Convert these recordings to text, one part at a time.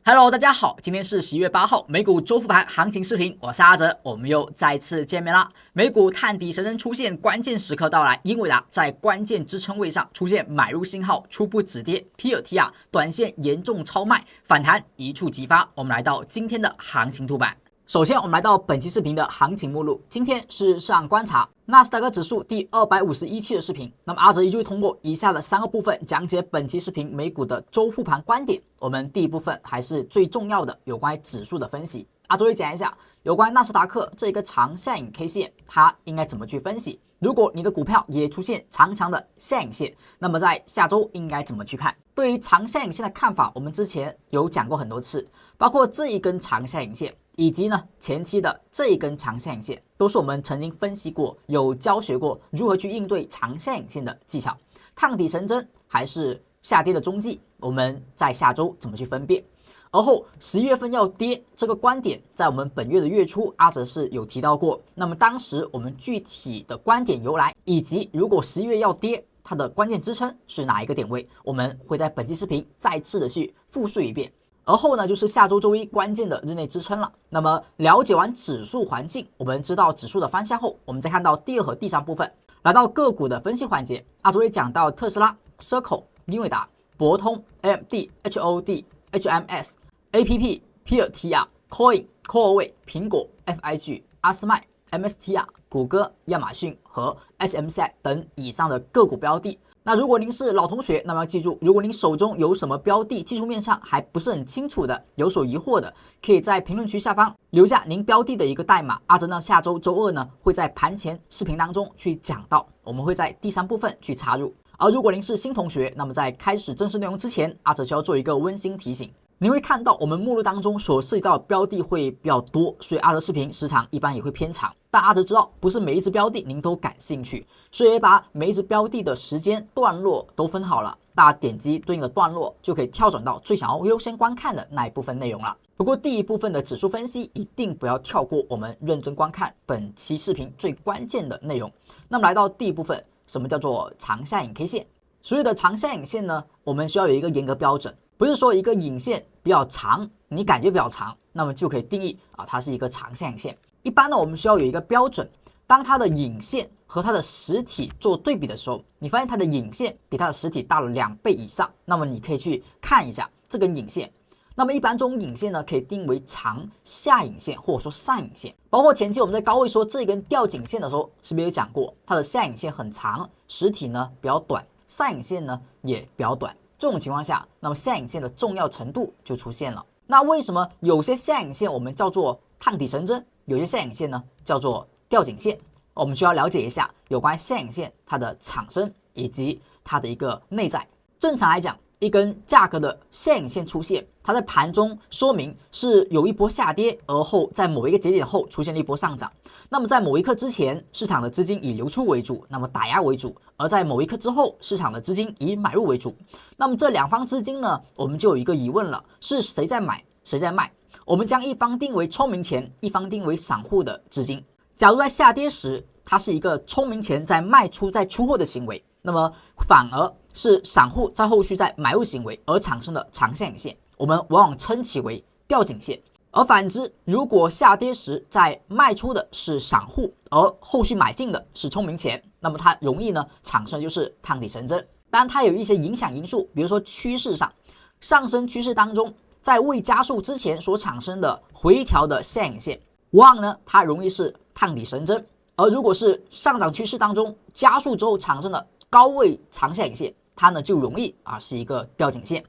Hello，大家好，今天是11月8号，美股周复盘行情视频，我是阿哲，我们又再次见面啦。美股探底神针出现关键时刻到来，英伟达在关键支撑位上出现买入信号，初步止跌，皮尔提亚短线严重超卖，反弹一触即发。我们来到今天的行情图版。首先，我们来到本期视频的行情目录。今天是市场观察纳斯达克指数第251期的视频。那么阿哲依旧会通过以下的3个部分讲解本期视频美股的周复盘观点。我们第一部分还是最重要的有关于指数的分析。阿哲会讲一下有关纳斯达克这一个长下影 K 线，它应该怎么去分析。如果你的股票也出现长长的下影线，那么在下周应该怎么去看？对于长下影线的看法，我们之前有讲过很多次，包括这一根长下影线。以及呢，前期的这一根长下影线，都是我们曾经分析过、有教学过如何去应对长下影线的技巧。探底神针还是下跌的踪迹，我们在下周怎么去分辨？而后11月份要跌这个观点，在我们本月的月初，阿哲是有提到过。那么当时我们具体的观点由来，以及如果11月要跌，它的关键支撑是哪一个点位，我们会在本期视频再次的去复述一遍。而后呢，就是下周周一关键的日内支撑了。那么了解完指数环境，我们知道指数的方向后，我们再看到第二和第三部分，来到个股的分析环节。阿哲会讲到特斯拉、Circle、英伟达、博通、AMD、HOD、HMS、APP、皮尔提亚、Coin、Coreway、苹果、FIG、阿斯麦、MSTR、谷歌、亚马逊和 SMC 等以上的个股标的。那如果您是老同学，那么要记住，如果您手中有什么标的技术面上还不是很清楚的，有所疑惑的，可以在评论区下方留下您标的的一个代码。阿哲呢，下周周二呢会在盘前视频当中去讲到，我们会在第3部分去插入。而如果您是新同学，那么在开始正式内容之前，阿哲需要做一个温馨提醒。您会看到我们目录当中所涉及到的标的会比较多，所以阿哲视频时长一般也会偏长。但阿哲知道不是每一只标的您都感兴趣，所以也把每一只标的的时间段落都分好了，大家点击对应的段落就可以跳转到最想要优先观看的那一部分内容了。不过第一部分的指数分析一定不要跳过，我们认真观看本期视频最关键的内容。那么来到第一部分，什么叫做长下影 K 线？所谓的长下影线呢，我们需要有一个严格标准，不是说一个影线比较长，你感觉比较长，那么就可以定义它是一个长下影线。一般呢，我们需要有一个标准，当它的影线和它的实体做对比的时候，你发现它的影线比它的实体大了2倍以上，那么你可以去看一下这根影线。那么一般这种影线呢，可以定为长下影线或者说上影线。包括前期我们在高位说这根吊颈线的时候，是不是有讲过它的下影线很长，实体呢比较短，上影线呢也比较短。这种情况下，那么下影线的重要程度就出现了。那为什么有些下影线我们叫做探底神针，有些下影线呢叫做吊颈线？我们需要了解一下有关下影线它的产生以及它的一个内在。正常来讲，一根价格的下影线出现，它在盘中说明是有一波下跌，而后在某一个节点后出现了一波上涨。那么在某一刻之前，市场的资金以流出为主，那么打压为主；而在某一刻之后，市场的资金以买入为主。那么这两方资金呢，我们就有一个疑问了：是谁在买，谁在卖？我们将一方定为聪明钱，一方定为散户的资金。假如在下跌时，它是一个聪明钱在卖出、在出货的行为，那么反而是散户在后续在买入行为而产生的长下影线，我们往往称其为吊颈线。而反之，如果下跌时在卖出的是散户，而后续买进的是聪明钱，那么它容易呢产生就是探底神针。当然，它有一些影响因素，比如说趋势上，上升趋势当中，在未加速之前所产生的回调的下影线，往往呢它容易是探底神针。而如果是上涨趋势当中加速之后产生的高位长下影线，它呢就容易是一个吊颈线。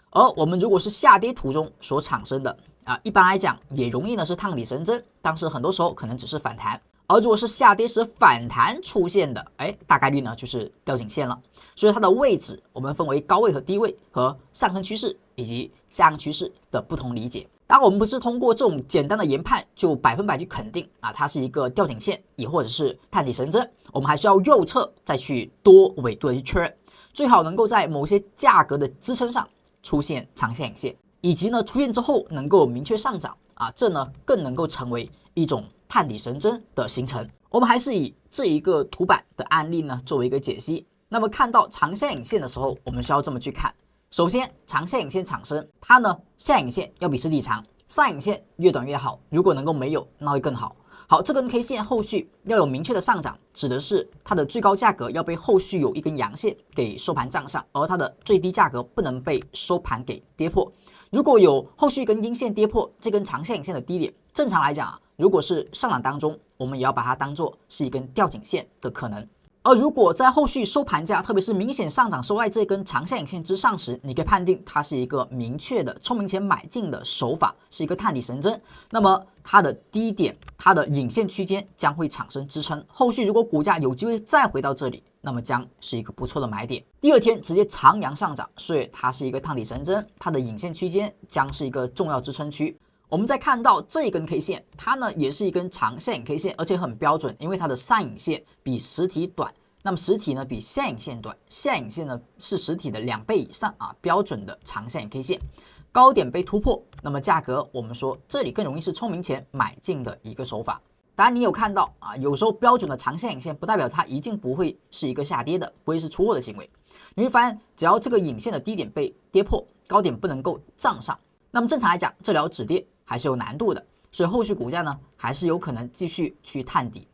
而我们如果是下跌途中所产生的一般来讲也容易呢是探底神针，但是很多时候可能只是反弹。而如果是下跌时反弹出现的，大概率呢就是吊颈线了。所以它的位置我们分为高位和低位，和上升趋势以及下降趋势的不同理解。当然我们不是通过这种简单的研判就100%去肯定它是一个吊颈线，也或者是探底神针，我们还需要右侧再去多维度的去确认，最好能够在某些价格的支撑上出现长下影线，以及呢出现之后能够明确上涨这呢更能够成为一种探底神针的形成。我们还是以这一个图版的案例呢作为一个解析。那么看到长下影线的时候，我们需要这么去看，首先，长下影线产生，它呢下影线要比实体长，上影线越短越好。如果能够没有，那会更好。好，这根 K 线后续要有明确的上涨，指的是它的最高价格要被后续有一根阳线给收盘站上，而它的最低价格不能被收盘给跌破。如果有后续一根阴线跌破这根长下影线的低点，正常来讲啊，如果是上涨当中，我们也要把它当做是一根吊颈线的可能。而如果在后续收盘价，特别是明显上涨收在这根长下影线之上时，你可以判定它是一个明确的聪明钱买进的手法，是一个探底神针。那么它的低点，它的影线区间将会产生支撑。后续如果股价有机会再回到这里，那么将是一个不错的买点。第二天直接长阳上涨，所以它是一个探底神针，它的影线区间将是一个重要支撑区。我们再看到这一根 K 线，它呢也是一根长下影 K 线，而且很标准，因为它的上影线比实体短，那么实体呢比下影线短，下影线呢是实体的2倍以上啊，标准的长下影 K 线，高点被突破，那么价格我们说这里更容易是聪明钱买进的一个手法。当然你有看到啊，有时候标准的长下影线不代表它一定不会是一个下跌的，不会是出货的行为。你会发现，只要这个影线的低点被跌破，高点不能够站上，那么正常来讲，这条止跌还是有难度的，所以后续股价呢还是有可能继续去探底。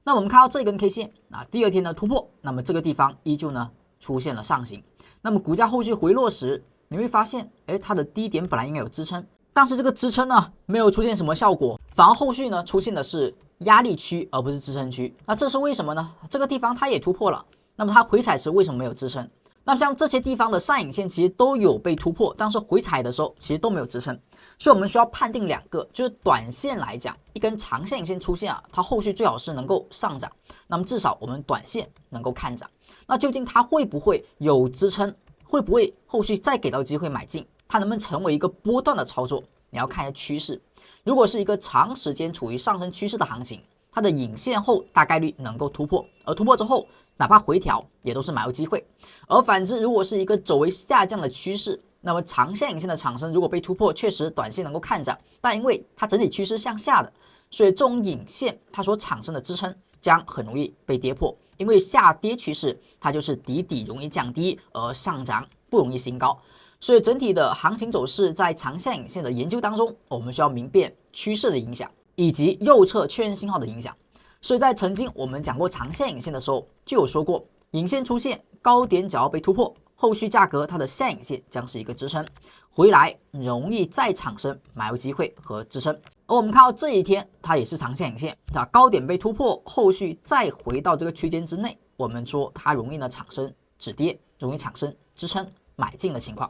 那我们看到这根 K 线啊，第二天的突破，那么这个地方依旧呢出现了上行。那么股价后续回落时，你会发现，它的低点本来应该有支撑，但是这个支撑呢没有出现什么效果，反而后续呢出现的是压力区而不是支撑区。那这是为什么呢？这个地方它也突破了，那么它回踩时为什么没有支撑？那么像这些地方的上影线其实都有被突破，但是回踩的时候其实都没有支撑，所以我们需要判定2个，就是短线来讲，一根长下影线出现啊，它后续最好是能够上涨，那么至少我们短线能够看涨。那究竟它会不会有支撑？会不会后续再给到机会买进？它能不能成为一个波段的操作？你要看一下趋势。如果是一个长时间处于上升趋势的行情，它的影线后大概率能够突破，而突破之后哪怕回调也都是买入机会。而反之，如果是一个走为下降的趋势，那么长下影线的产生如果被突破，确实短线能够看涨，但因为它整体趋势向下的，所以这种影线它所产生的支撑将很容易被跌破。因为下跌趋势它就是底容易降低，而上涨不容易新高。所以整体的行情走势在长下影线的研究当中，我们需要明辨趋势的影响以及右侧确认信号的影响。所以在曾经我们讲过长下影线的时候，就有说过，影线出现高点只要被突破，后续价格它的下影线将是一个支撑，回来容易再产生买入机会和支撑。而我们看到这一天它也是长下影线，高点被突破，后续再回到这个区间之内，我们说它容易呢产生止跌，容易产生支撑买进的情况。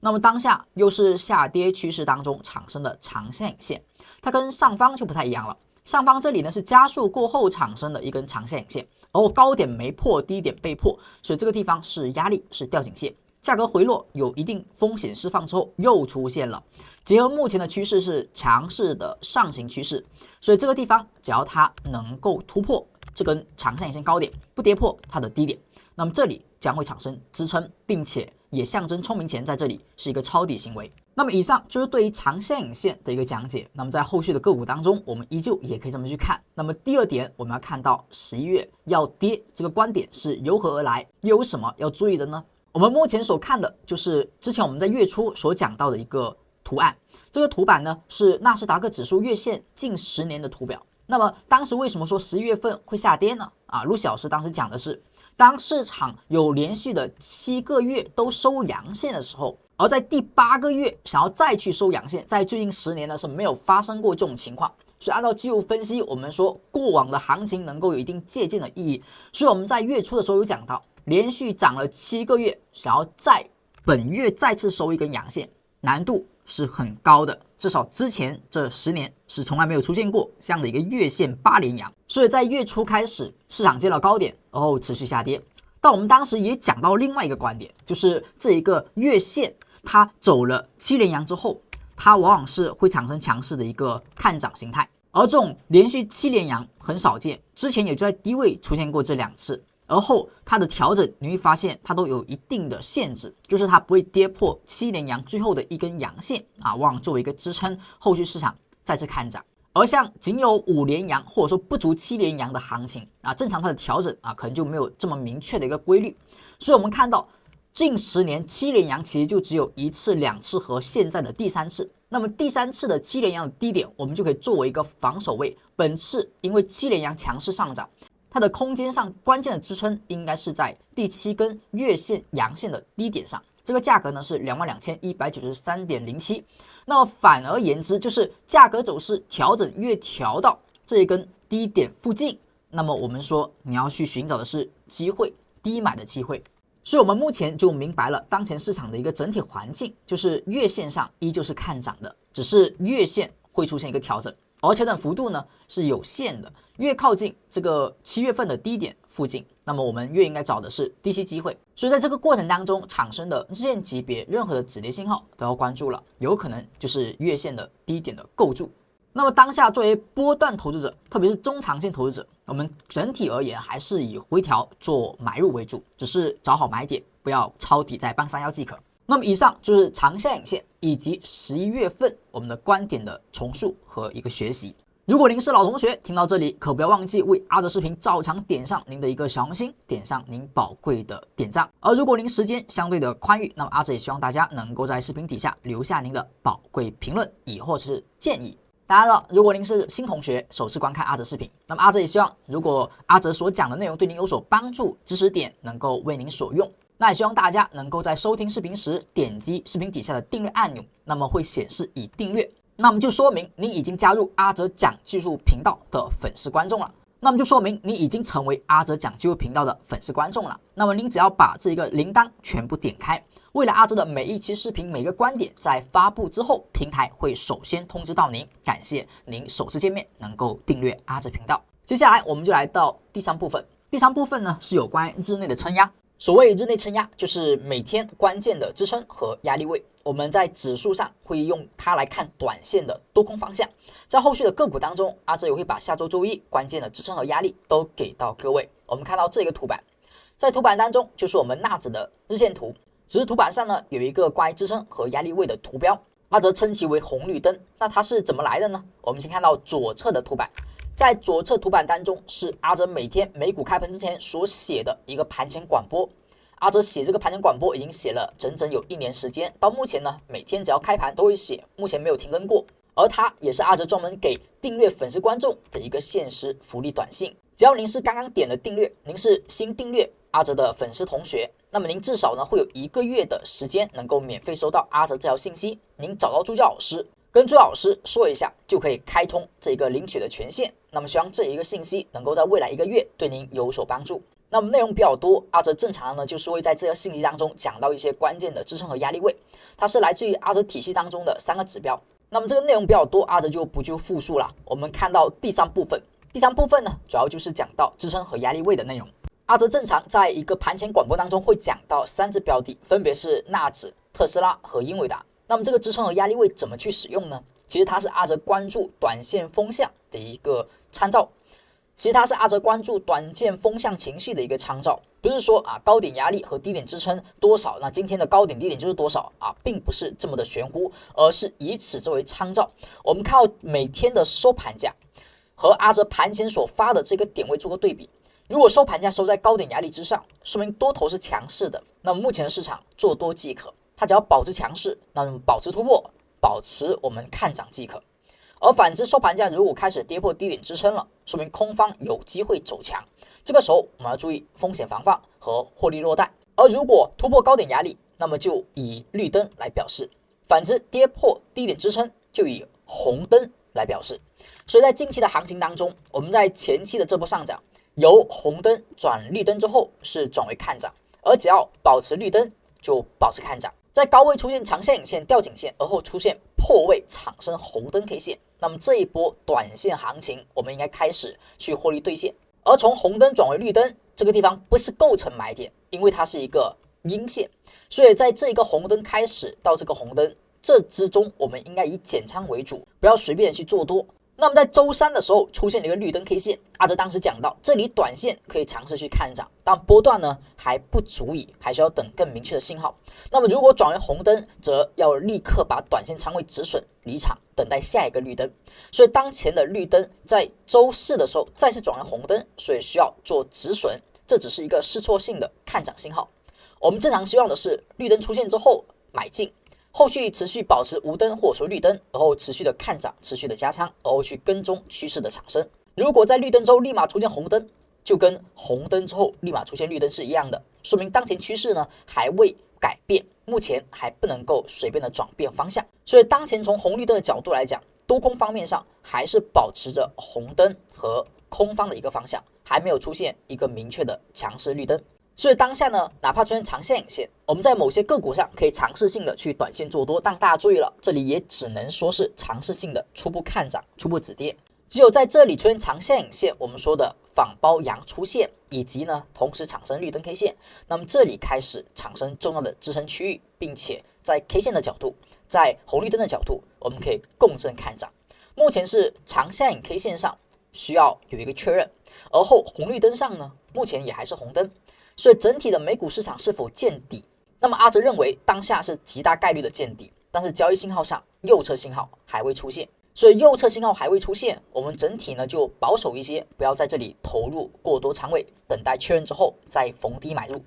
那么当下又是下跌趋势当中产生的长下影线，它跟上方就不太一样了。上方这里呢是加速过后产生的一根长下影线，而高点没破，低点被破，所以这个地方是压力，是吊颈线。价格回落有一定风险释放之后又出现了，结合目前的趋势是强势的上行趋势，所以这个地方只要它能够突破这根长下影线高点，不跌破它的低点，那么这里将会产生支撑，并且也象征聪明钱在这里是一个抄底行为。那么以上就是对于长下影线的一个讲解。那么在后续的个股当中，我们依旧也可以这么去看。那么第二点，我们要看到11月要跌这个观点是由何而来，又有什么要注意的呢？我们目前所看的就是之前我们在月初所讲到的一个图案，这个图板呢是纳斯达克指数月线近10年的图表。那么当时为什么说11月份会下跌呢？陆老师当时讲的是，当市场有连续的7个月都收阳线的时候，而在第8个月想要再去收阳线，在最近10年呢是没有发生过这种情况。所以按照技术分析，我们说过往的行情能够有一定借鉴的意义。所以我们在月初的时候有讲到，连续涨了7个月，想要在本月再次收一根阳线，难度是很高的，至少之前这10年是从来没有出现过这样的一个月线8连阳。所以在月初开始，市场见到高点，然后持续下跌。但我们当时也讲到另外一个观点，就是这一个月线它走了7连阳之后，它往往是会产生强势的一个看涨形态，而这种连续7连阳很少见，之前也就在低位出现过这2次。而后它的调整你会发现它都有一定的限制，就是它不会跌破7连阳最后的一根阳线往往作为一个支撑，后续市场再次看涨。而像仅有5连阳或者说不足7连阳的行情正常它的调整可能就没有这么明确的一个规律。所以我们看到近10年7连阳其实就只有1次、2次和现在的第3次。那么第3次的7连阳的低点，我们就可以作为一个防守位。本次因为7连阳强势上涨，它的空间上关键的支撑应该是在第7根月线阳线的低点上，这个价格呢是22,193.07。那么反而言之，就是价格走势调整越调到这一根低点附近，那么我们说你要去寻找的是机会，低买的机会。所以我们目前就明白了当前市场的一个整体环境，就是月线上依旧是看涨的，只是月线会出现一个调整，而调整幅度呢是有限的，越靠近这个7月份的低点附近，那么我们越应该找的是低吸机会。所以在这个过程当中产生的日线级别任何的止跌信号都要关注了，有可能就是月线的低点的构筑。那么当下作为波段投资者，特别是中长线投资者，我们整体而言还是以回调做买入为主，只是找好买点，不要抄底在半山腰即可。那么以上就是长下影线以及11月份我们的观点的重述和一个学习。如果您是老同学，听到这里可不要忘记为阿哲视频照常点上您的一个小红心，点上您宝贵的点赞。而如果您时间相对的宽裕，那么阿哲也希望大家能够在视频底下留下您的宝贵评论，亦或是建议。当然了，如果您是新同学，首次观看阿哲视频，那么阿哲也希望，如果阿哲所讲的内容对您有所帮助，知识点能够为您所用，那也希望大家能够在收听视频时点击视频底下的订阅按钮，那么会显示已订阅，那么就说明您已经加入阿哲讲技术频道的粉丝观众了。那么就说明你已经成为阿哲讲技术频道的粉丝观众了。那么您只要把这个铃铛全部点开，为了阿哲的每一期视频每个观点在发布之后，平台会首先通知到您。感谢您首次见面能够订阅阿哲频道。接下来我们就来到第3部分。第3部分呢是有关日内的撑压。所谓日内撑压，就是每天关键的支撑和压力位。我们在指数上会用它来看短线的多空方向。在后续的个股当中，阿哲也会把下周周一关键的支撑和压力都给到各位。我们看到这个图板，在图板当中就是我们纳指的日线图，只是图板上呢有一个关于支撑和压力位的图标，阿哲称其为红绿灯。那它是怎么来的呢？我们先看到左侧的图板。在左侧图板当中是阿哲每天美股开盘之前所写的一个盘前广播。阿哲写这个盘前广播已经写了整整有1年时间，到目前呢每天只要开盘都会写，目前没有停更过。而它也是阿哲专门给订阅粉丝观众的一个限时福利短信。只要您是刚刚点了订阅，您是新订阅阿哲的粉丝同学，那么您至少呢会有1个月的时间能够免费收到阿哲这条信息。您找到助教老师，跟助教老师说一下，就可以开通这个领取的权限。那么希望这一个信息能够在未来1个月对您有所帮助。那么内容比较多，阿哲正常呢就是会在这个信息当中讲到一些关键的支撑和压力位，它是来自于阿哲体系当中的3个指标。那么这个内容比较多，阿哲就不复述了。我们看到第3部分，第3部分呢主要就是讲到支撑和压力位的内容。阿哲正常在一个盘前广播当中会讲到3只标的，分别是纳指、特斯拉和英伟达。那么这个支撑和压力位怎么去使用呢？其实它是阿哲关注短线风向的一个参照。其实它是阿哲关注短线风向情绪的一个参照，不是说高点压力和低点支撑多少，那今天的高点低点就是多少并不是这么的玄乎，而是以此作为参照。我们看到每天的收盘价和阿哲盘前所发的这个点位做个对比，如果收盘价收在高点压力之上，说明多头是强势的，那么目前的市场做多即可，它只要保持强势，那么保持突破，保持我们看涨即可。而反之，收盘价如果开始跌破低点支撑了，说明空方有机会走强，这个时候我们要注意风险防范和获利落袋。而如果突破高点压力，那么就以绿灯来表示；反之，跌破低点支撑就以红灯来表示。所以在近期的行情当中，我们在前期的这波上涨，由红灯转绿灯之后是转为看涨，而只要保持绿灯就保持看涨。在高位出现长下影线、吊颈线，而后出现破位产生红灯 K 线，那么这一波短线行情我们应该开始去获利兑现。而从红灯转为绿灯这个地方不是构成买点，因为它是一个阴线，所以在这个红灯开始到这个红灯这之中，我们应该以减仓为主，不要随便去做多。那么在周3的时候出现了一个绿灯 K 线，阿哲当时讲到这里短线可以尝试去看涨，但波段呢还不足以，还需要等更明确的信号。那么如果转为红灯，则要立刻把短线仓位止损离场，等待下一个绿灯。所以当前的绿灯在周4的时候再次转为红灯，所以需要做止损，这只是一个试错性的看涨信号。我们正常希望的是绿灯出现之后买进，后续持续保持无灯或者说绿灯，然后持续的看涨，持续的加仓，然后去跟踪趋势的产生。如果在绿灯之后立马出现红灯，就跟红灯之后立马出现绿灯是一样的，说明当前趋势呢还未改变，目前还不能够随便的转变方向。所以当前从红绿灯的角度来讲，多空方面上还是保持着红灯和空方的一个方向，还没有出现一个明确的强势绿灯。所以当下呢，哪怕出现长线影线，我们在某些个股上可以尝试性的去短线做多，但大家注意了，这里也只能说是尝试性的初步看涨、初步止跌。只有在这里出现长线影线，我们说的仿包阳出现，以及呢同时产生绿灯 K 线，那么这里开始产生重要的支撑区域，并且在 K 线的角度，在红绿灯的角度，我们可以共振看涨。目前是长下影 K 线上需要有一个确认，而后红绿灯上呢，目前也还是红灯，所以整体的美股市场是否见底？那么阿哲认为当下是极大概率的见底，但是交易信号上右侧信号还未出现。所以右侧信号还未出现，我们整体呢就保守一些，不要在这里投入过多仓位，等待确认之后再逢低买入。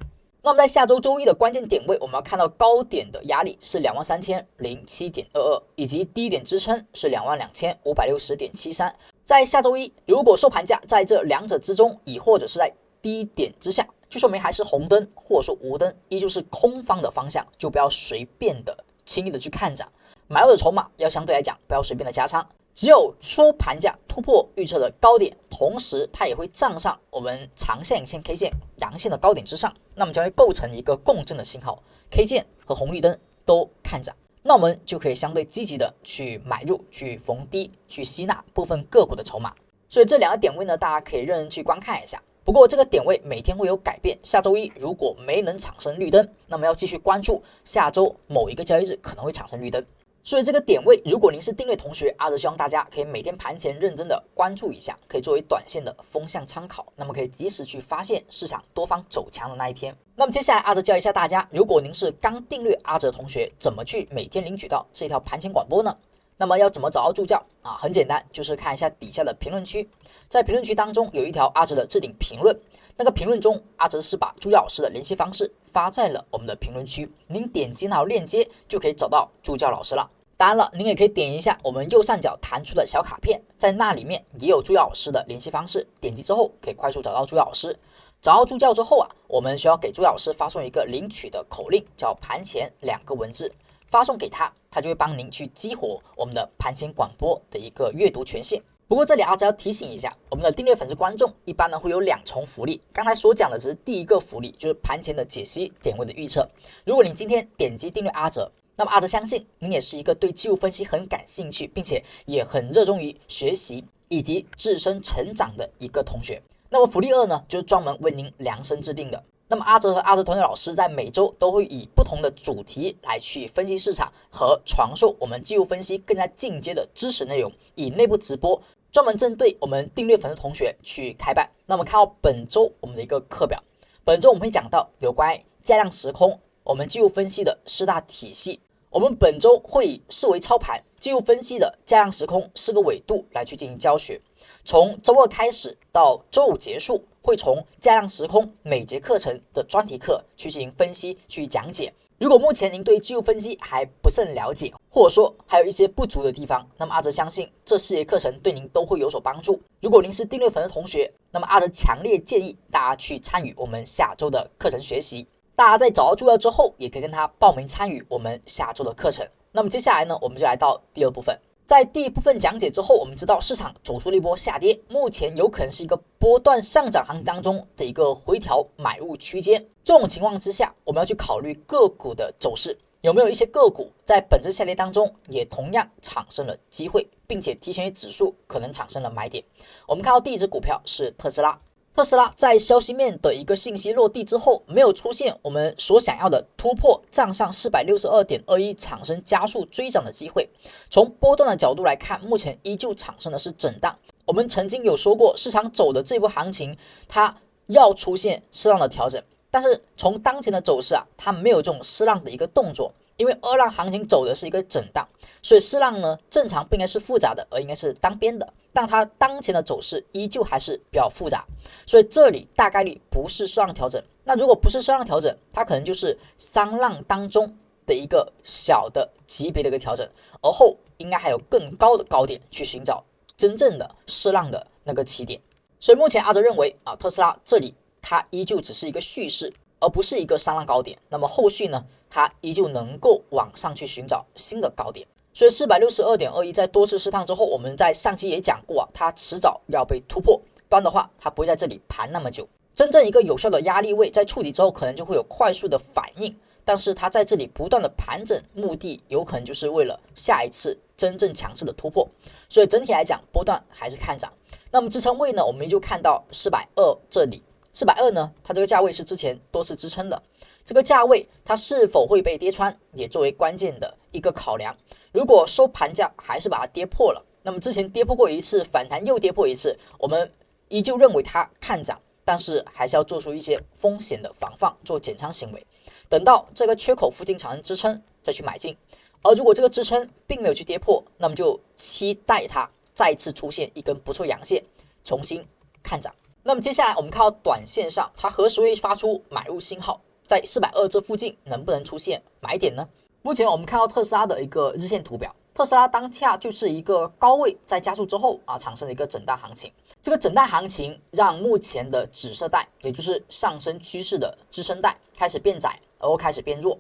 那么在下周周一的关键点位，我们要看到高点的压力是23,007.22，以及低点支撑是22,560.73。在下周一，如果收盘价在这两者之中，亦或者是在低点之下，就说明还是红灯或者说无灯，依旧是空方的方向，就不要随便的轻易的去看涨。买入的筹码要相对来讲不要随便的加仓，只有收盘价突破预测的高点，同时它也会站上我们长线影线 K 线阳线的高点之上，那么将会构成一个共振的信号 ，K 线和红绿灯都看涨，那我们就可以相对积极的去买入，去逢低去吸纳部分个股的筹码。所以这两个点位呢，大家可以认真去观看一下。不过这个点位每天会有改变，下周一如果没能产生绿灯，那么要继续关注下周某一个交易日可能会产生绿灯。所以这个点位，如果您是订阅同学，阿哲希望大家可以每天盘前认真的关注一下，可以作为短线的风向参考，那么可以及时去发现市场多方走强的那一天。那么接下来阿哲教一下大家，如果您是刚订阅阿哲同学，怎么去每天领取到这条盘前广播呢？那么要怎么找到助教啊？很简单，就是看一下底下的评论区，在评论区当中有一条阿哲的置顶评论，那个评论中阿哲是把助教老师的联系方式发在了我们的评论区，您点击那条链接就可以找到助教老师了。当然了，您也可以点一下我们右上角弹出的小卡片，在那里面也有助教老师的联系方式，点击之后可以快速找到助教老师。找到助教之后啊，我们需要给助教老师发送一个领取的口令，叫盘前2个文字，发送给他，他就会帮您去激活我们的盘前广播的一个阅读权限。不过这里阿哲要提醒一下，我们的订阅粉丝观众一般呢会有2重福利，刚才所讲的只是第一个福利，就是盘前的解析、点位的预测。如果你今天点击订阅阿哲，那么阿哲相信您也是一个对技术分析很感兴趣，并且也很热衷于学习以及自身成长的一个同学。那么福利2呢，就是专门为您量身制定的。那么阿哲和阿哲团队老师在每周都会以不同的主题来去分析市场和传授我们技术分析更加进阶的知识内容，以内部直播专门针对我们订阅粉丝同学去开办。那么看到本周我们的一个课表，本周我们会讲到有关价量时空我们技术分析的4大体系。我们本周会以视为操盘技术分析的价量时空4个维度来去进行教学，从周2开始到周5结束，会从价量时空每节课程的专题课去进行分析、去讲解。如果目前您对技术分析还不是很了解，或者说还有一些不足的地方，那么阿哲相信这4节课程对您都会有所帮助。如果您是订阅粉的同学，那么阿哲强烈建议大家去参与我们下周的课程学习。大家在找到助教之后，也可以跟他报名参与我们下周的课程。那么接下来呢，我们就来到第2部分。在第一部分讲解之后，我们知道市场走出了一波下跌，目前有可能是一个波段上涨行情当中的一个回调买入区间。这种情况之下，我们要去考虑个股的走势，有没有一些个股在本次下跌当中也同样产生了机会，并且提前于指数可能产生了买点。我们看到第一只股票是特斯拉。特斯拉在消息面的一个信息落地之后，没有出现我们所想要的突破站上 462.21 产生加速追涨的机会。从波段的角度来看，目前依旧产生的是震荡。我们曾经有说过，市场走的这波行情它要出现适当的调整，但是从当前的走势啊，它没有这种适当的一个动作，因为二浪行情走的是一个震荡，所以四浪呢正常不应该是复杂的，而应该是单边的，但它当前的走势依旧还是比较复杂，所以这里大概率不是四浪调整。那如果不是四浪调整，它可能就是三浪当中的一个小的级别的一个调整，而后应该还有更高的高点去寻找真正的四浪的那个起点。所以目前阿哲认为特斯拉这里它依旧只是一个蓄势，而不是一个三浪高点。那么后续呢，它依旧能够往上去寻找新的高点。所以 462.21 在多次试探之后，我们在上期也讲过它迟早要被突破，不然的话它不会在这里盘那么久。真正一个有效的压力位在触及之后，可能就会有快速的反应，但是它在这里不断的盘整，目的有可能就是为了下一次真正强势的突破。所以整体来讲，波段还是看涨。那么支撑位呢，我们就看到420这里，420呢，它这个价位是之前多次支撑的，这个价位它是否会被跌穿，也作为关键的一个考量。如果收盘价还是把它跌破了，那么之前跌破过一次，反弹又跌破一次，我们依旧认为它看涨，但是还是要做出一些风险的防范，做减仓行为。等到这个缺口附近产生支撑，再去买进。而如果这个支撑并没有去跌破，那么就期待它再次出现一根不错阳线，重新看涨。那么接下来我们看到短线上，它何时会发出买入信号？在420这附近能不能出现买点呢？目前我们看到特斯拉的一个日线图表，特斯拉当下就是一个高位在加速之后产生了一个震荡行情。这个震荡行情让目前的紫色带，也就是上升趋势的支撑带开始变窄，而后开始变弱。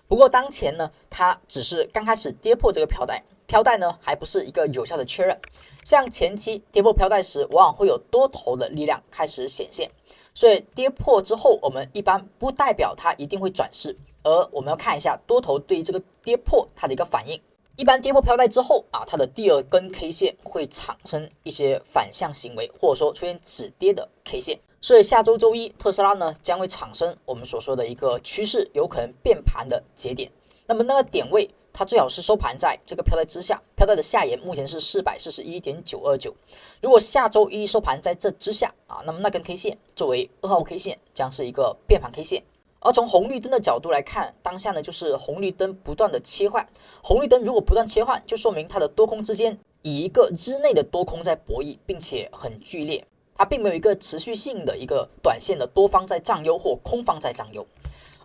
不过当前呢，它只是刚开始跌破这个飘带，飘带呢还不是一个有效的确认。像前期跌破飘带时，往往会有多头的力量开始显现，所以跌破之后，我们一般不代表它一定会转势，而我们要看一下多头对于这个跌破它的一个反应。一般跌破飘带之后它的第二根 K 线会产生一些反向行为，或者说出现止跌的 K 线。所以下周周一特斯拉呢将会产生我们所说的一个趋势有可能变盘的节点。那么那个点位它最好是收盘在这个飘带之下，飘带的下沿目前是 441.929。如果下周一收盘在这之下那么那根 K 线作为2号 K 线将是一个变盘 K 线。而从红绿灯的角度来看，当下呢就是红绿灯不断的切换，红绿灯如果不断切换，就说明它的多空之间以一个日内的多空在博弈，并且很剧烈，它并没有一个持续性的一个短线的多方在占优或空方在占优。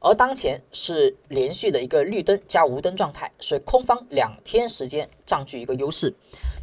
而当前是连续的一个绿灯加无灯状态，所以空方2天时间占据一个优势。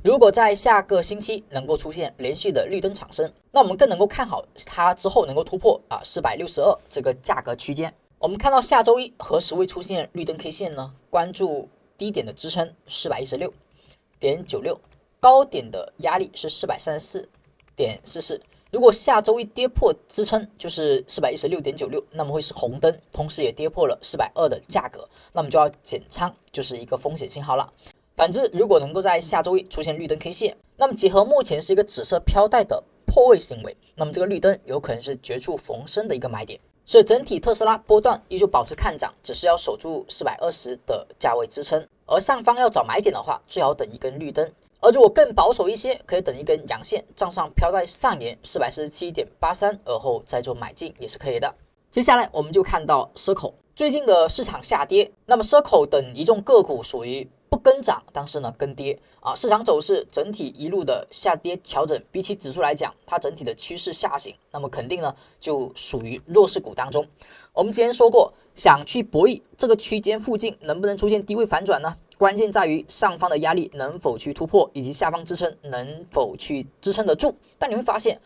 如果在下个星期能够出现连续的绿灯产生，那我们更能够看好它之后能够突破462这个价格区间。我们看到下周一何时会出现绿灯 K 线呢？关注低点的支撑 416.96， 高点的压力是 434.44。如果下周一跌破支撑就是 416.96， 那么会是红灯，同时也跌破了420的价格，那么就要减仓，就是一个风险信号了。反之，如果能够在下周一出现绿灯 K 线，那么结合目前是一个紫色飘带的破位行为，那么这个绿灯有可能是绝处逢生的一个买点。所以整体特斯拉波段依旧保持看涨，只是要守住420的价位支撑，而上方要找买点的话，最好等一根绿灯。而如果更保守一些，可以等一根阳线站上飘带上沿 447.83， 而后再做买进也是可以的。接下来我们就看到Circle最近的市场下跌，那么Circle等一众个股属于不跟涨，但是呢跟跌市场走势整体一路的下跌调整，比起指数来讲，它整体的趋势下行，那么肯定呢就属于弱势股当中。我们之前说过，想去博弈这个区间附近能不能出现低位反转呢？关键在于上方的压力能否去突破，以及下方支撑能否去支撑得住。但你会发现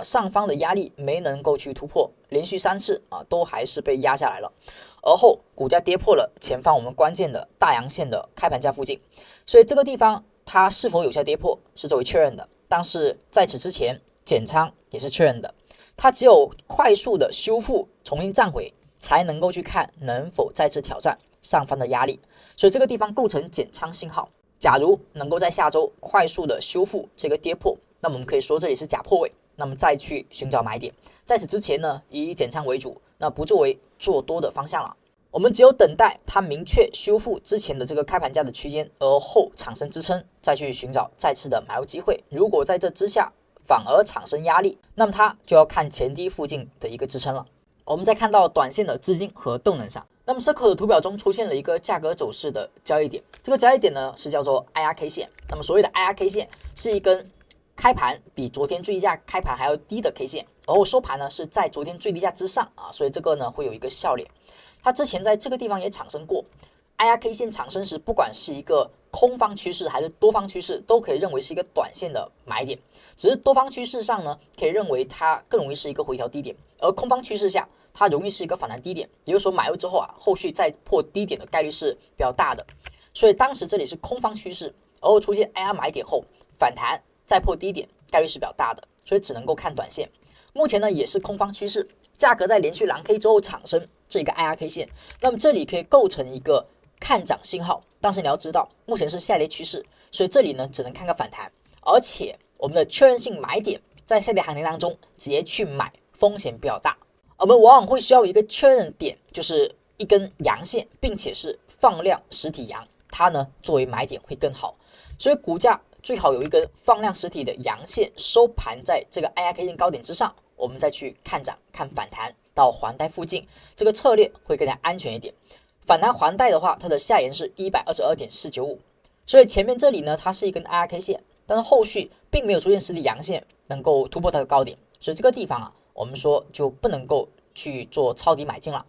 上方的压力没能够去突破，连续3次都还是被压下来了，而后股价跌破了前方我们关键的大阳线的开盘价附近，所以这个地方它是否有效跌破是作为确认的，但是在此之前减仓也是确认的，它只有快速的修复重新站回，才能够去看能否再次挑战上方的压力，所以这个地方构成减仓信号。假如能够在下周快速的修复这个跌破，那么我们可以说这里是假破位，那么再去寻找买点。在此之前呢，以减仓为主，那不作为做多的方向了。我们只有等待它明确修复之前的这个开盘价的区间，而后产生支撑，再去寻找再次的买入机会。如果在这之下反而产生压力，那么它就要看前低附近的一个支撑了。我们再看到短线的资金和动能上，那么 Circle 的图表中出现了一个价格走势的交易点，这个交易点呢是叫做 IRK 线。那么所谓的 IRK 线是一根开盘比昨天最低价开盘还要低的 K 线，然后收盘呢是在昨天最低价之上啊，所以这个呢会有一个笑脸。它之前在这个地方也产生过 IRK 线产生时，不管是一个空方趋势还是多方趋势，都可以认为是一个短线的买点。只是多方趋势上呢，可以认为它更容易是一个回调低点，而空方趋势下，它容易是一个反弹低点。也就是说，买入之后啊，后续再破低点的概率是比较大的。所以当时这里是空方趋势，然后出现 IR 买点后反弹再破低点，概率是比较大的，所以只能够看短线。目前呢也是空方趋势，价格在连续蓝 K 之后产生这个 IRK 线，那么这里可以构成一个看涨信号，但是你要知道目前是下跌趋势，所以这里呢只能看个反弹，而且我们的确认性买点在下跌行情当中直接去买风险比较大，我们往往会需要一个确认点，就是一根阳线，并且是放量实体阳，它呢作为买点会更好，所以股价最好有一根放量实体的阳线收盘在这个 IRK 线高点之上，我们再去看涨看反弹到环带附近，这个策略会更加安全一点。反弹环带的话，它的下沿是 122.495， 所以前面这里呢它是一根 IRK 线，但是后续并没有出现实体阳线能够突破它的高点，所以这个地方啊我们说就不能够去做抄底买进了。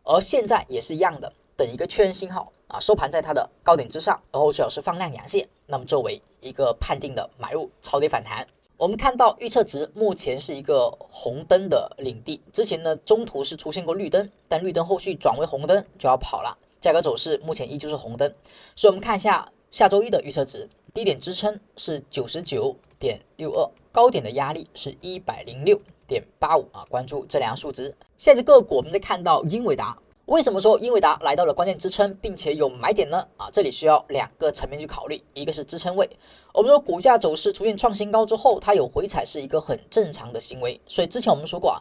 而现在也是一样的，等一个确认信号啊，收盘在它的高点之上，然后最好是放量阳线，那么作为一个判定的买入超跌反弹。我们看到预测值目前是一个红灯的领地，之前呢中途是出现过绿灯，但绿灯后续转为红灯就要跑了，价格走势目前依旧是红灯，所以我们看一下下周一的预测值，低点支撑是 99.62， 高点的压力是 106.85 啊，关注这两个数值。下只个股我们再看到英伟达，为什么说英伟达来到了关键支撑并且有买点呢？这里需要两个层面去考虑，一个是支撑位，我们说股价走势出现创新高之后，它有回踩是一个很正常的行为，所以之前我们说过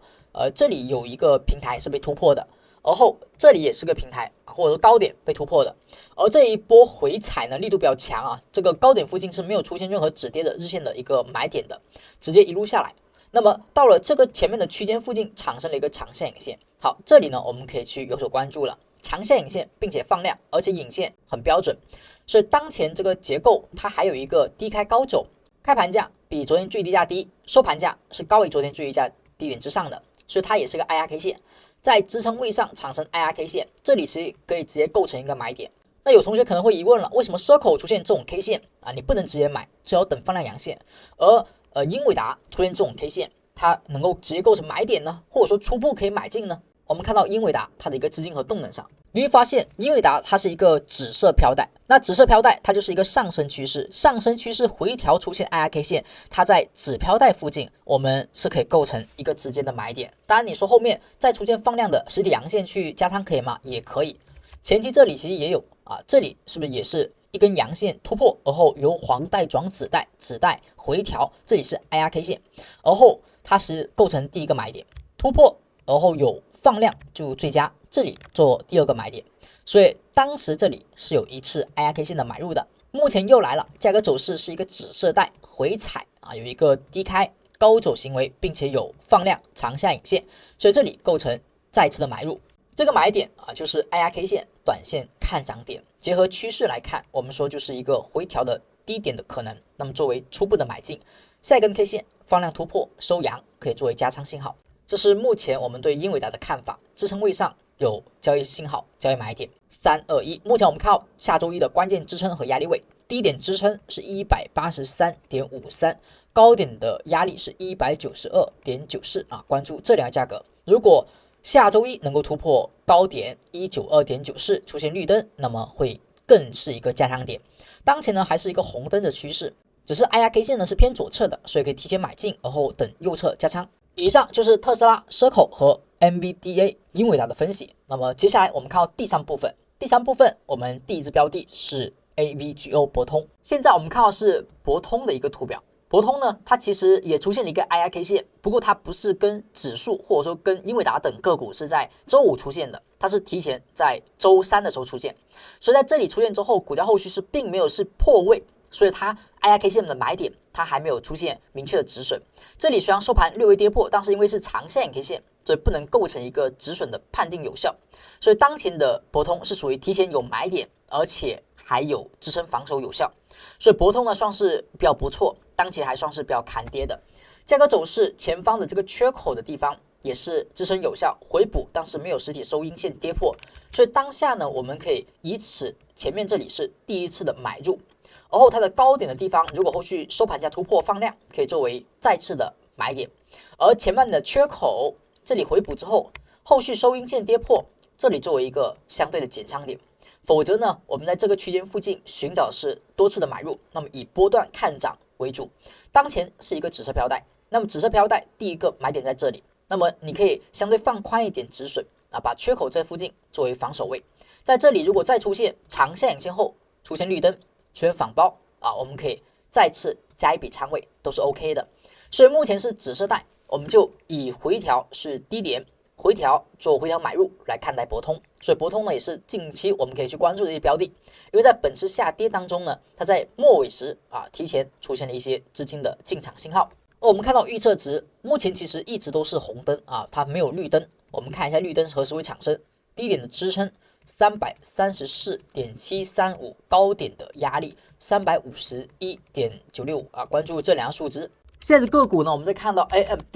这里有一个平台是被突破的，而后这里也是个平台或者说高点被突破的，而这一波回踩呢力度比较强啊，这个高点附近是没有出现任何止跌的日线的一个买点的，直接一路下来。那么到了这个前面的区间附近产生了一个长下影线，好，这里呢我们可以去有所关注了，长下影线并且放量，而且影线很标准，所以当前这个结构它还有一个低开高走，开盘价比昨天最低价低，收盘价是高于昨天最低价低点之上的，所以它也是个 IRK 线，在支撑位上产生 IRK 线，这里是可以直接构成一个买点。那有同学可能会疑问了，为什么 Circle 出现这种 K 线你不能直接买，最好等放量阳线，而英伟达出现这种 K 线，它能够直接构成买点呢，或者说初步可以买进呢？我们看到英伟达它的一个资金和动能上，你会发现英伟达它是一个紫色飘带，那紫色飘带它就是一个上升趋势，上升趋势回调出现 IRK 线，它在紫飘带附近，我们是可以构成一个直接的买点。当然你说后面再出现放量的实体阳线去加仓可以吗？也可以，前期这里其实也有这里是不是也是一根阳线突破，而后由黄带转紫带，紫带回调，这里是 IRK 线，而后它是构成第一个买点，突破而后有放量就最佳，这里做第二个买点，所以当时这里是有一次 IRK 线的买入的，目前又来了，价格走势是一个紫色带回踩有一个低开高走行为，并且有放量长下影线，所以这里构成再次的买入。这个买点就是 IRK 线短线看涨点，结合趋势来看，我们说就是一个回调的低点的可能，那么作为初步的买进，下一根 K 线放量突破收阳，可以作为加仓信号。这是目前我们对英伟达的看法，支撑位上有交易信号，交易买点3、2、1。目前我们看到下周一的关键支撑和压力位，低点支撑是 183.53， 高点的压力是 192.94 关注这两个价格。如果下周一能够突破高点 192.94 出现绿灯，那么会更是一个加仓点。当前呢还是一个红灯的趋势，只是 IRK 线呢是偏左侧的，所以可以提前买进，而后等右侧加仓。以上就是特斯拉、Circle 和 NVDA 英伟达的分析。那么接下来我们看到第三部分，我们第一只标的是 AVGO 博通。现在我们看到是博通的一个图表。博通呢，它其实也出现了一个 IRK 线，不过它不是跟指数或者说跟英伟达等个股是在周五出现的，它是提前在周三的时候出现，所以在这里出现之后，股价后续是并没有是破位，所以它 IRK 线的买点它还没有出现明确的止损。这里虽然收盘略微跌破，但是因为是长线 K 线，所以不能构成一个止损的判定有效。所以当前的博通是属于提前有买点，而且还有支撑防守有效，所以博通呢算是比较不错，当前还算是比较抗跌的。价格走势前方的这个缺口的地方也是支撑有效，回补但是没有实体收阴线跌破，所以当下呢我们可以以此前面这里是第一次的买入，而后它的高点的地方如果后续收盘价突破放量，可以作为再次的买点，而前面的缺口这里回补之后，后续收阴线跌破，这里作为一个相对的减仓点，否则呢我们在这个区间附近寻找是多次的买入，那么以波段看涨为主，当前是一个紫色飘带，那么紫色飘带第一个买点在这里，那么你可以相对放宽一点止损啊，把缺口这附近作为防守位，在这里如果再出现长下影线后出现绿灯，出现反包啊，我们可以再次加一笔仓位都是 OK 的。所以目前是紫色带，我们就以回调是低点，回调做回调买入来看待博通，所以博通呢也是近期我们可以去关注的一些标的，因为在本次下跌当中呢，它在末尾时提前出现了一些资金的进场信号。我们看到预测值目前其实一直都是红灯它没有绿灯。我们看一下绿灯何时会产生，低点的支撑334.735，高点的压力351.965关注这两个数值。现在的个股呢，我们再看到 AMD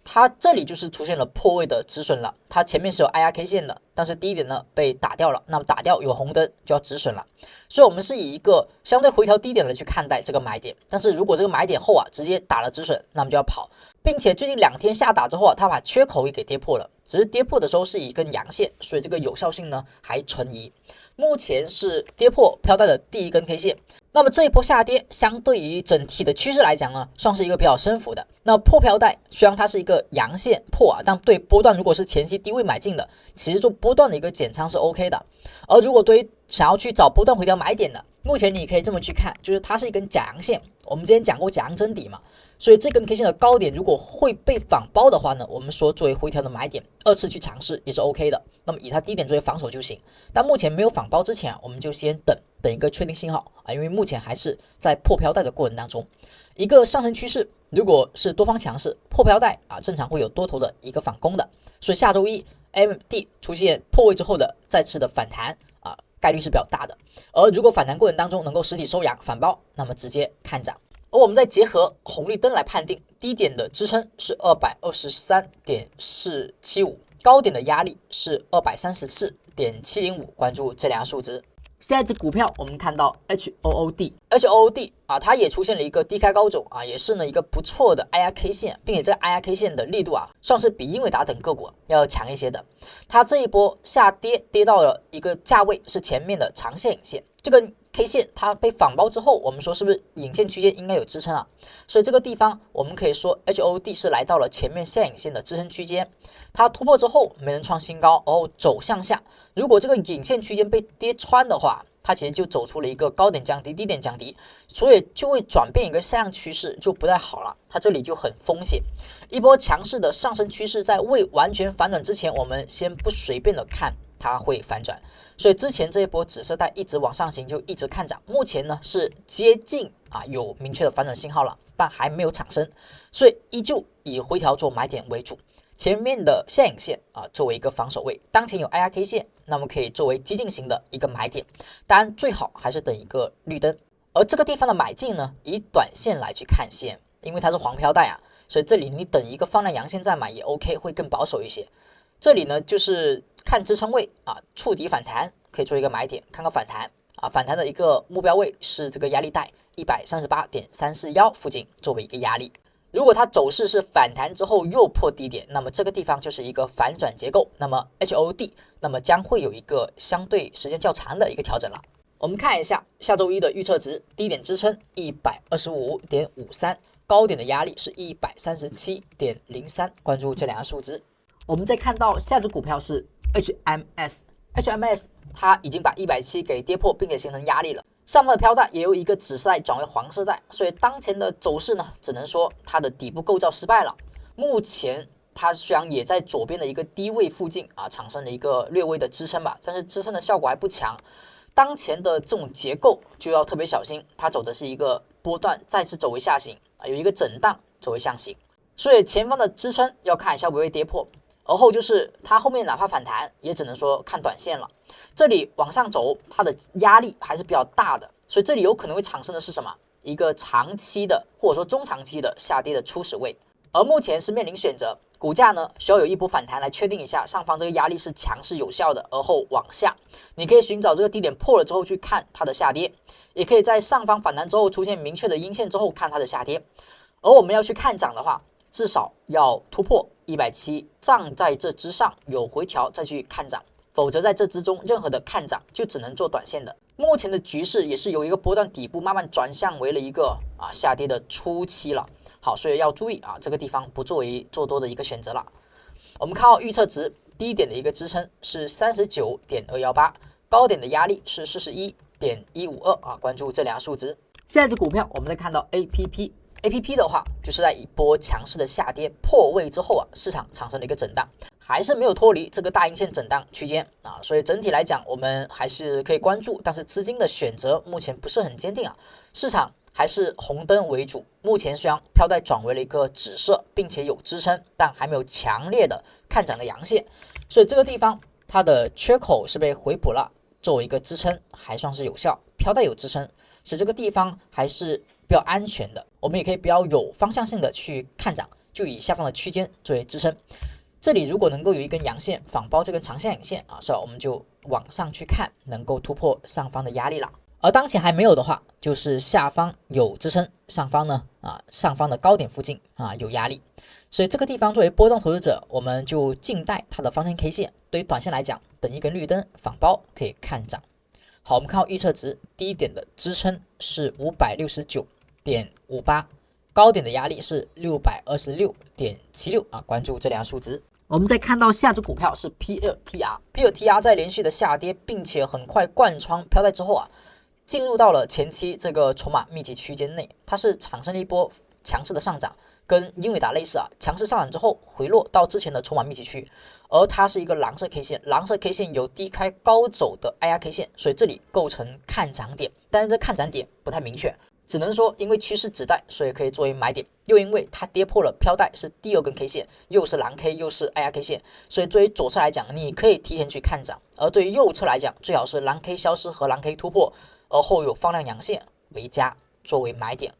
它这里就是出现了破位的止损了，它前面是有 IRK 线的，但是低点呢被打掉了，那么打掉有红灯就要止损了，所以我们是以一个相对回调低点的去看待这个买点，但是如果这个买点后直接打了止损，那么就要跑，并且最近2天下打之后它把缺口也给跌破了，只是跌破的时候是一根阳线，所以这个有效性呢还存疑。目前是跌破飘带的第一根 K 线，那么这一波下跌相对于整体的趋势来讲呢，算是一个比较升幅的。那破飘带虽然它是一个阳线破但对波段如果是前期低位买进的，其实做波段的一个减仓是 OK 的。而如果对于想要去找波段回调买点的，目前你可以这么去看，就是它是一根假阳线，我们之前讲过假阳真底嘛，所以这根 K 线的高点如果会被反包的话呢，我们说作为回调的买点，二次去尝试也是 OK 的。那么以它低点作为防守就行，但目前没有反包之前我们就先等一个确定信号因为目前还是在破飘带的过程当中。一个上升趋势如果是多方强势，破飘带正常会有多头的一个反攻的，所以下周一 AMD 出现破位之后的再次的反弹概率是比较大的。而如果反弹过程当中能够实体收阳反包，那么直接看涨。而我们再结合红绿灯来判定，低点的支撑是223.475，高点的压力是234.705，关注这两个数值。下一只股票我们看到 HOOD 它也出现了一个低开高走也是呢一个不错的 IRK 线，并且这个 IRK 线的力度算是比英伟达等个股要强一些的。它这一波下跌到了一个价位是前面的长线影线，这个 K 线它被反包之后，我们说是不是影线区间应该有支撑所以这个地方我们可以说 HOD 是来到了前面下影线的支撑区间，它突破之后没能创新高，然后走向下，如果这个影线区间被跌穿的话，它其实就走出了一个高点降低低点降低，所以就会转变一个下降趋势，就不太好了，它这里就很风险。一波强势的上升趋势在未完全反转之前，我们先不随便的看它会反转，所以之前这一波紫色带一直往上行，就一直看涨，目前呢是接近有明确的反转信号了，但还没有产生，所以依旧以回调做买点为主。前面的下影线作为一个防守位，当前有 IRK 线，那么可以作为激进型的一个买点，当然最好还是等一个绿灯。而这个地方的买进呢，以短线来去看线，因为它是黄飘带所以这里你等一个放量阳线再买也 OK， 会更保守一些。这里呢就是看支撑位触底反弹可以做一个买点，看看反弹反弹的一个目标位是这个压力带138.341附近作为一个压力。如果它走势是反弹之后又破低点，那么这个地方就是一个反转结构，那么 HOD 那么将会有一个相对时间较长的一个调整了。我们看一下下周一的预测值，低点支撑125.53，高点的压力是137.03，关注这两个数值。我们再看到下只股票是 HMS 它已经把170给跌破，并且形成压力了，上方的飘带也有一个紫色带转为黄色带，所以当前的走势呢，只能说它的底部构造失败了。目前它虽然也在左边的一个低位附近产生了一个略微的支撑吧，但是支撑的效果还不强。当前的这种结构就要特别小心，它走的是一个波段再次走为下行有一个震荡走为上行。所以前方的支撑要看一下会不会跌破，而后就是它后面哪怕反弹，也只能说看短线了。这里往上走，它的压力还是比较大的，所以这里有可能会产生的是什么？一个长期的或者说中长期的下跌的初始位。而目前是面临选择，股价呢需要有一波反弹来确定一下上方这个压力是强势有效的，而后往下。你可以寻找这个低点破了之后去看它的下跌，也可以在上方反弹之后出现明确的阴线之后看它的下跌。而我们要去看涨的话，至少要突破170，站在这之上有回调再去看涨，否则在这之中任何的看涨就只能做短线的。目前的局势也是由一个波段底部慢慢转向为了一个下跌的初期了。好，所以要注意这个地方不作为做多的一个选择了。我们看到预测值低点的一个支撑是 39.218， 高点的压力是 41.152关注这两个数值。下一只股票我们再看到 APP 的话，就是在一波强势的下跌破位之后市场产生了一个震荡，还是没有脱离这个大阴线震荡区间所以整体来讲我们还是可以关注，但是资金的选择目前不是很坚定市场还是红灯为主。目前虽然飘带转为了一个紫色，并且有支撑，但还没有强烈的看涨的阳线，所以这个地方它的缺口是被回补了，作为一个支撑还算是有效，飘带有支撑，所以这个地方还是比较安全的。我们也可以比较有方向性的去看涨，就以下方的区间作为支撑。这里如果能够有一根阳线仿包这根长下影线是吧，我们就往上去看，能够突破上方的压力了。而当前还没有的话，就是下方有支撑，上方呢上方的高点附近有压力，所以这个地方作为波动投资者，我们就静待它的方向 K 线。对于短线来讲，等一根绿灯仿包可以看涨。好，我们看到预测值低点的支撑是 569.58， 高点的压力是 626.76关注这两数值。我们再看到下只股票是 PLTR 在连续的下跌，并且很快贯穿飘带之后进入到了前期这个筹码密集区间内，它是产生了一波强势的上涨，跟英伟达类似强势上涨之后回落到之前的筹码密集区，而它是一个蓝色 K 线，蓝色 K 线有低开高走的 IRK 线，所以这里构成看涨点，但是这看涨点不太明确，只能说因为趋势指代，所以可以作为买点，又因为它跌破了飘带是第二根 K 线，又是蓝 K 又是 IRK 线，所以对于左侧来讲你可以提前去看涨，而对于右侧来讲最好是蓝 K 消失和蓝 K 突破，而后有放量阳线为佳，作为买点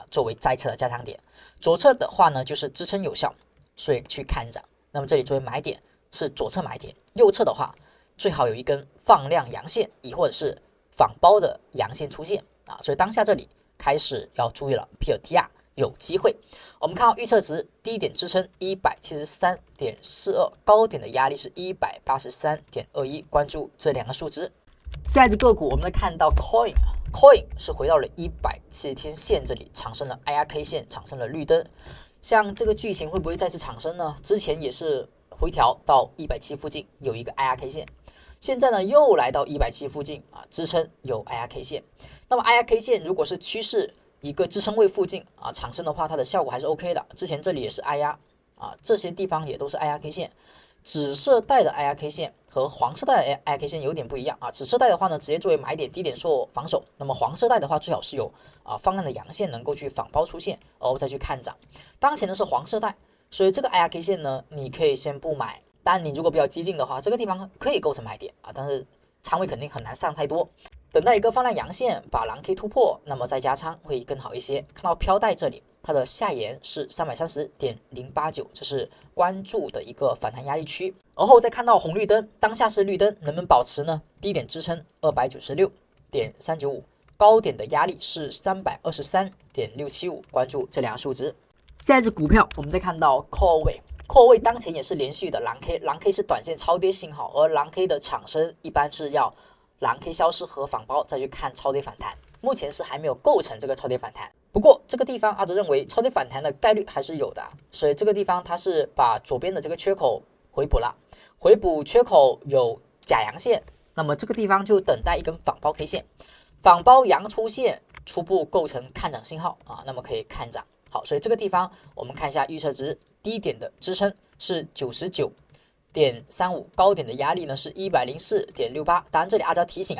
作为再次的加强点。左侧的话呢就是支撑有效，所以去看涨，那么这里作为买点是左侧买点，右侧的话最好有一根放量阳线，亦或者是仿包的阳线出现所以当下这里开始要注意了 ，PLTR 有机会。我们看到预测值低点支撑 173.42， 高点的压力是 183.21， 关注这两个数值。下一只个股我们再看到 Coin 是回到了170天线这里，产生了 IRK 线，产生了绿灯。像这个剧情会不会再次产生呢？之前也是回调到170附近有一个 IRK 线，现在呢又来到170附近支撑有 IRK 线。那么 IRK 线如果是趋势一个支撑位附近产生的话，它的效果还是 OK 的。之前这里也是 IR 这些地方也都是 IRK 线。紫色带的 IRK 线和黄色带的 IRK 线有点不一样紫色带的话呢，直接作为买点，低点做防守。那么黄色带的话，最好是有放量的阳线能够去反包出现，然后再去看涨。当前的是黄色带，所以这个 IRK 线呢，你可以先不买。但你如果比较激进的话，这个地方可以构成买点但是仓位肯定很难上太多。等待一个放量阳线把蓝 K 突破，那么再加仓会更好一些。看到飘带这里，它的下沿是 330.089， 这是关注的一个反弹压力区。而后再看到红绿灯，当下是绿灯，能不能保持呢？低点支撑 296.395， 高点的压力是 323.675， 关注这两个数值。下一只股票我们再看到 Core位当前也是连续的蓝 K， 蓝 K 是短线超跌信号，而蓝 K 的产生一般是要蓝 K 消失和反包再去看超跌反弹，目前是还没有构成这个超跌反弹。不过这个地方阿哲认为超跌反弹的概率还是有的所以这个地方它是把左边的这个缺口回补了，回补缺口有假阳线，那么这个地方就等待一根反包 K 线，反包阳出现，初步构成看涨信号那么可以看涨。好，所以这个地方我们看一下预测值，低点的支撑是99.35， 高点的压力呢是 104.68。 当然这里阿哲提醒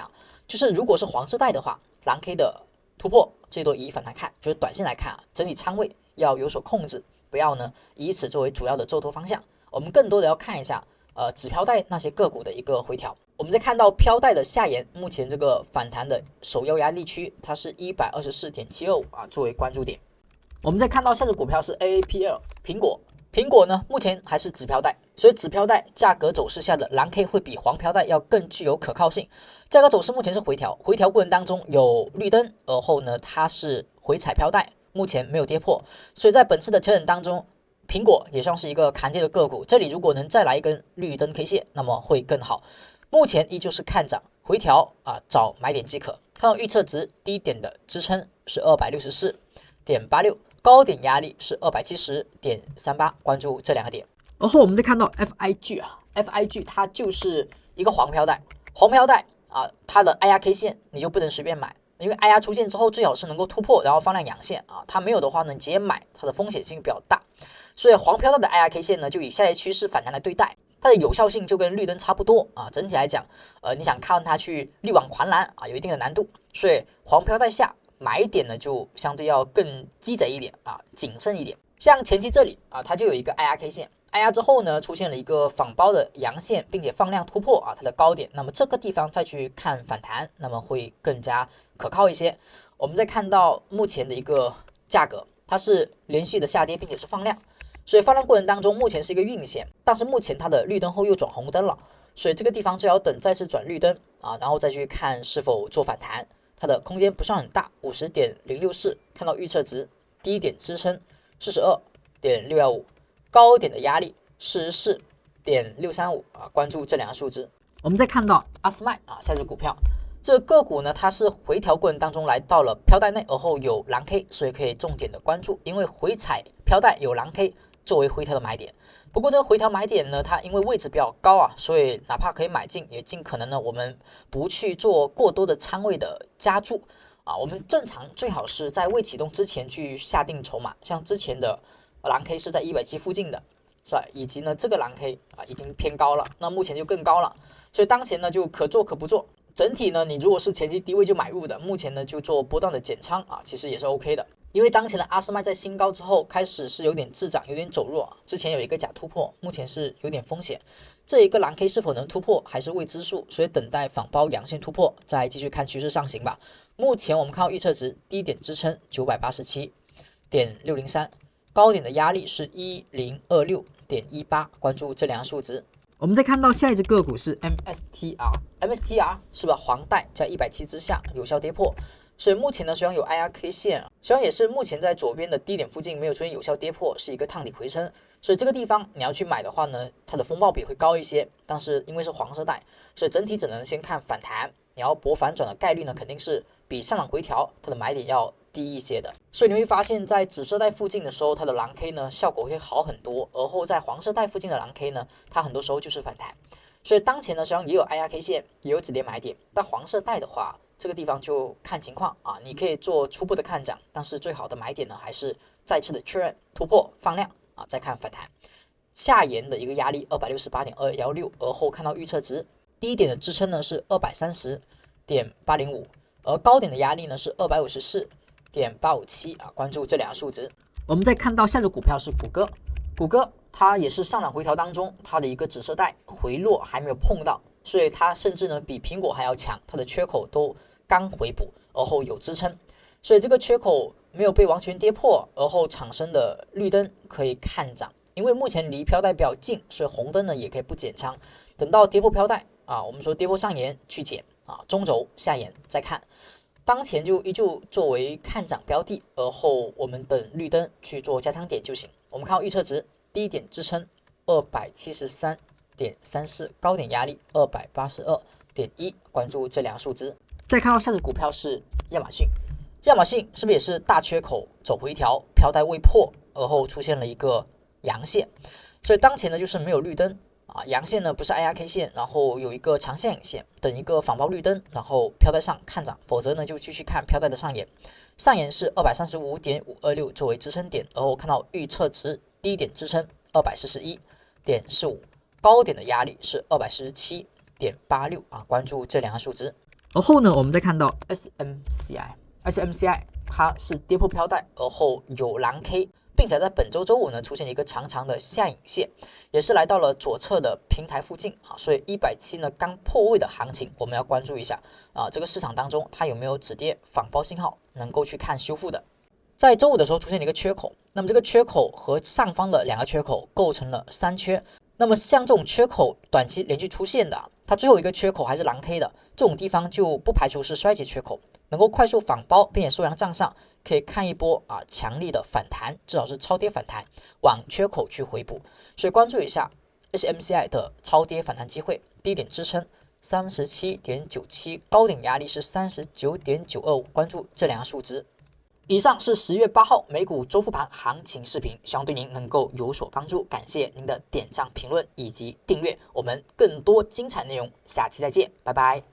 就是如果是黄色带的话，蓝 K 的突破最多以反弹看，就是短线来看整体仓位要有所控制，不要呢以此作为主要的做多方向。我们更多的要看一下指标带那些个股的一个回调。我们再看到飘带的下沿，目前这个反弹的首要压力区它是 124.725 作为关注点。我们再看到下只股票是 AAPL 苹果。苹果呢目前还是指标带，所以指标带价格走势下的蓝 K 会比黄飘带要更具有可靠性。价格走势目前是回调，回调过程当中有绿灯，而后呢它是回踩飘带，目前没有跌破，所以在本次的调整当中，苹果也算是一个扛跌的个股。这里如果能再来一根绿灯 K 线，那么会更好。目前依旧是看涨，回调找买点即可。看到预测值低点的支撑是 264.86。高点压力是 270.38， 关注这两个点。而后我们再看到 FIG 它就是一个黄飘带，黄飘带它的 IRK 线你就不能随便买，因为 IR 出现之后最好是能够突破，然后放量阳线它没有的话呢，你直接买它的风险性比较大。所以黄飘带的 IRK 线呢，就以下跌趋势反弹来对待，它的有效性就跟绿灯差不多整体来讲，你想看它去力挽狂澜有一定的难度，所以黄飘带下。买点呢就相对要更鸡贼一点谨慎一点。像前期这里它就有一个 IRK 线，IR 之后呢出现了一个仿包的阳线，并且放量突破它的高点，那么这个地方再去看反弹，那么会更加可靠一些。我们再看到目前的一个价格，它是连续的下跌，并且是放量，所以放量过程当中目前是一个运线，但是目前它的绿灯后又转红灯了，所以这个地方就要等再次转绿灯然后再去看是否做反弹。它的空间不算很大 50.064， 看到预测值低点支撑 42.615， 高点的压力 44.635关注这两个数字。我们再看到阿斯麦下只股票，这个股呢它是回调过程当中来到了飘带内，而后有蓝 K， 所以可以重点的关注，因为回踩飘带有蓝 K 作为回调的买点。不过这个回调买点呢，它因为位置比较高所以哪怕可以买进，也尽可能呢我们不去做过多的仓位的加注我们正常最好是在未启动之前去下定筹码，像之前的蓝 K 是在170附近的，是吧？以及呢这个蓝 K已经偏高了，那目前就更高了，所以当前呢就可做可不做。整体呢你如果是前期低位就买入的，目前呢就做波段的减仓其实也是 OK 的。因为当前的阿斯麦在新高之后开始是有点滞涨，有点走弱，之前有一个假突破，目前是有点风险。这一个蓝 K 是否能突破还是未知数，所以等待仿包阳线突破，再继续看趋势上行吧。目前我们看到预测值低点支撑 987.603， 高点的压力是 1026.18， 关注这两个数值。我们再看到下一只个股是 MSTR 是吧？黄带在170之下有效跌破。所以目前呢，虽然有 IRK 线，虽然也是目前在左边的低点附近没有出现有效跌破，是一个探底回升，所以这个地方你要去买的话呢，它的风暴比会高一些，但是因为是黄色带，所以整体只能先看反弹，你要博反转的概率呢，肯定是比上涨回调它的买点要低一些的。所以你会发现在紫色带附近的时候，它的蓝 K 呢效果会好很多，而后在黄色带附近的蓝 K 呢，它很多时候就是反弹。所以当前呢，虽然也有 IRK 线，也有止跌买点，但黄色带的话，这个地方就看情况你可以做初步的看涨，但是最好的买点呢，还是再次的确认突破放量再看反弹。下沿的一个压力 268.216， 而后看到预测值低点的支撑呢是 230.805， 而高点的压力呢是 254.857关注这两个数值。我们再看到下只股票是谷歌，谷歌它也是上涨回调当中，它的一个紫色带回落还没有碰到，所以它甚至呢比苹果还要强，它的缺口都刚回补，而后有支撑，所以这个缺口没有被完全跌破，而后产生的绿灯可以看涨。因为目前离飘带比较近，所以红灯呢也可以不减仓，等到跌破飘带我们说跌破上沿去减中轴下沿再看。当前就依旧作为看涨标的，而后我们等绿灯去做加仓点就行。我们看到预测值低点支撑 273.34， 高点压力 282.1， 关注这两个数值。再看到下只股票是亚马逊，亚马逊是不是也是大缺口走回调，飘带未破，而后出现了一个阳线，所以当前呢就是没有绿灯阳线呢不是 IRK 线，然后有一个长线影线，等一个反包绿灯，然后飘带上看涨，否则呢就继续看飘带的上沿，上沿是 235.526 作为支撑点，而后看到预测值低点支撑 241.45， 高点的压力是 217.86关注这两个数值。而后呢我们再看到 SMCI 它是跌破飘带，而后有蓝 K，并且在本周周五呢出现一个长长的下影线，也是来到了左侧的平台附近啊，所以170呢刚破位的行情我们要关注一下啊，这个市场当中它有没有止跌反包信号，能够去看修复的。在周五的时候出现了一个缺口，那么这个缺口和上方的2个缺口构成了3缺。那么像这种缺口短期连续出现的，它最后一个缺口还是蓝 K 的，这种地方就不排除是衰竭缺口，能够快速反包并且收阳向上，可以看一波强力的反弹，至少是超跌反弹，往缺口去回补。所以关注一下 HMCI 的超跌反弹机会，低点支撑37.97，高点压力是39.925，关注这2个数值。以上是10月8号美股周复盘行情视频，希望对您能够有所帮助。感谢您的点赞、评论以及订阅，我们更多精彩内容，下期再见，拜拜。